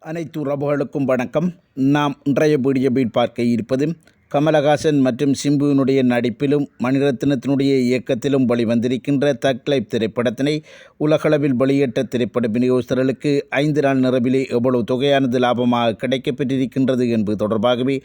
அனைத்து உறவுகளுக்கும் வணக்கம். நாம் இன்றைய வீடியோவில் பார்க்க இருப்பது கமலஹாசன் மற்றும் சிம்புவினுடைய நடிப்பிலும் மணிரத்னத்தினுடைய இயக்கத்திலும் வெளிவந்திருக்கின்ற தக் லைஃப் திரைப்படத்தினை உலகளவில் வெளியிட்ட திரைப்பட விநியோகஸ்தர்களுக்கு 5 நாள் நிறைவிலே எவ்வளவு தொகையானது லாபமாக கிடைக்கப்பெற்றிருக்கின்றது என்பது தொடர்பாகவே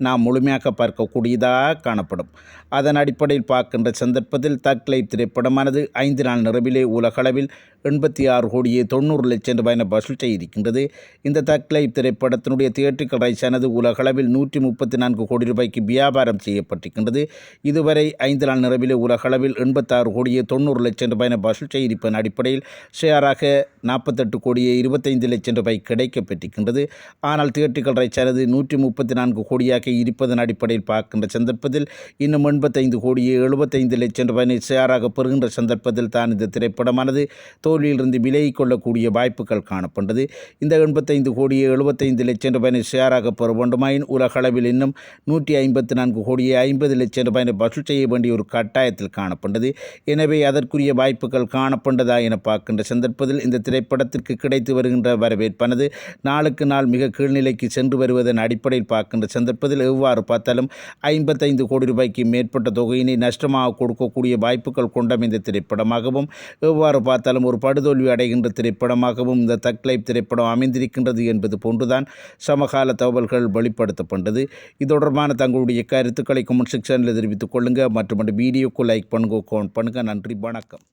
நாம் முழுமையாக பார்க்கக்கூடியதாக காணப்படும். அதன் அடிப்படையில் பார்க்கின்ற சந்தர்ப்பத்தில் தக் லைஃப் திரைப்படமானது 5 நாள் நிறைவிலே உலகளவில் 86 கோடியே 90 லட்சம் ரூபாய் வசூல் செய்திருக்கின்றது. இந்த தக் லைஃப் திரைப்படத்தினுடைய தியேட்டரிக்கல் ரைட்ஸானது உலகளவில் 134 கோடி ரூபாய்க்கு வியாபாரம் செய்யப்பட்டிருக்கின்றது. இதுவரை 5 நாள் நிறைவிலே உலகளவில் 86 கோடியே 90 லட்சம் ரூபாய் வசூல் செய்திருப்பதன் அடிப்படையில் ஷேராக 48 கோடியே 25 லட்சம் ரூபாய் கிடைக்கப்பெற்றிருக்கின்றது. ஆனால் தியேட்டரிக்கல் ரைட்ஸானது 134 கோடியாக இருப்பதன் அடிப்படையில் பார்க்கின்ற சந்தர்ப்பத்தில் இன்னும் 85 கோடியே 75 லட்சம் ரூபாய் ஷேராக பெறுகின்ற சந்தர்ப்பத்தில் தான் இந்த திரைப்படமானது தோல்வியிலிருந்து விலகிக் கொள்ளக்கூடிய வாய்ப்புகள் காணப்பட்டது. இந்த 85 கோடியே 75 லட்சம் ரூபாய் ஷேராக பெற வேண்டுமாயின் உலகளவில் இன்னும் 154 கோடியே 50 லட்சம் ரூபாய் வசூல் செய்ய வேண்டிய ஒரு கட்டாயத்தில் காணப்பட்டது. எனவே அதற்குரிய வாய்ப்புகள் காணப்பட்டதா என பார்க்கின்ற சந்தர்ப்பத்தில் இந்த திரைப்படத்திற்கு கிடைத்து வருகின்ற வரவேற்பானது நாளுக்கு நாள் மிக கீழ்நிலைக்கு சென்று வருவதன் அடிப்படையில் பார்க்கின்ற சந்தர்ப்பத்தில் எவ்வாறு பார்த்தாலும் 55 கோடி ரூபாய்க்கு மேற்பட்ட தொகையினை நஷ்டமாக கொடுக்கக்கூடிய வாய்ப்புகள் கொண்ட இந்த திரைப்படமாகவும் எவ்வாறு பார்த்தாலும் ஒரு படுதோல்வி அடைகின்ற திரைப்படமாகவும் இந்த தக் லைஃப் திரைப்படம் அமைந்திருக்கின்றது என்பது போன்றுதான் சமகால தகவல்கள் வெளிப்படுத்தப்பட்டது. இது தொடர்பான தங்களுடைய கருத்துக்களை கமெண்ட் செக்ஷனில் தெரிவித்துக் கொள்ளுங்கள். மற்றும் வீடியோக்கு லைக் பண்ணுங்க, கமெண்ட் பண்ணுங்கள். நன்றி, வணக்கம்.